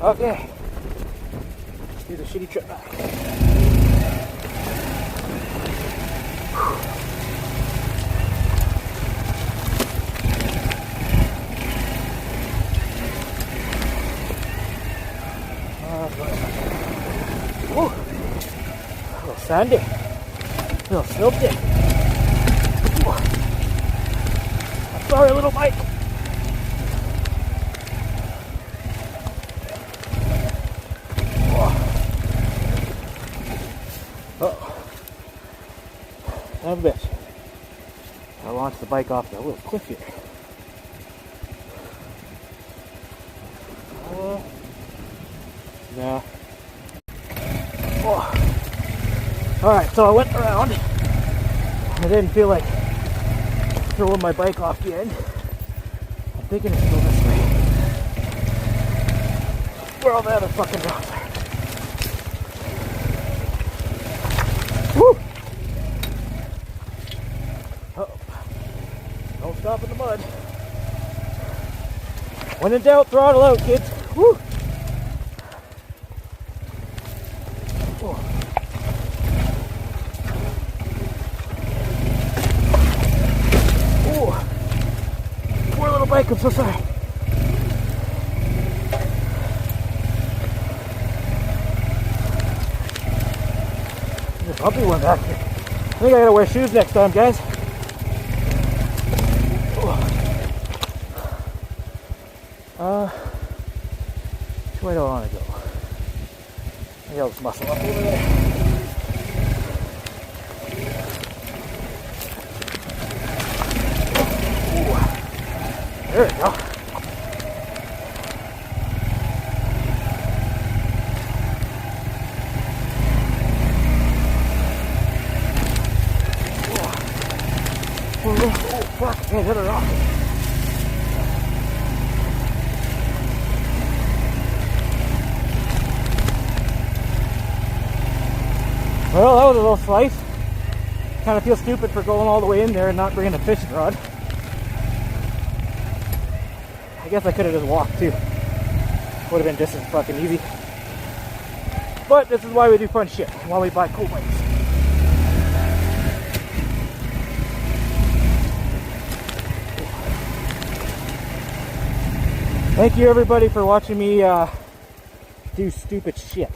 Okay. Let's do the shitty trip back. Woo. A little sandy. A little silty. Sorry, little Mike. Son of a bitch. I launched the bike off the little cliff here. No. Alright, so I went around. I didn't feel like throwing my bike off the end. I'm thinking it's go this way. Where all the other fucking rocks are. Woo! Uh-oh. Don't stop in the mud. When in doubt, throttle out, kids. Woo! Poor little bike, I'm so sorry. There's a bumpy one back here. I think I gotta wear shoes next time, guys. Which way do I want to go? Maybe I'll just muscle up over there. There we go. Oh fuck, I can't hit it off. Well, that was a little slice. Kind of feel stupid for going all the way in there and not bringing a fishing rod. I guess I could have just walked too. Would have been just as fucking easy. But this is why we do fun shit, while we buy cool bikes. Thank you everybody for watching me do stupid shit.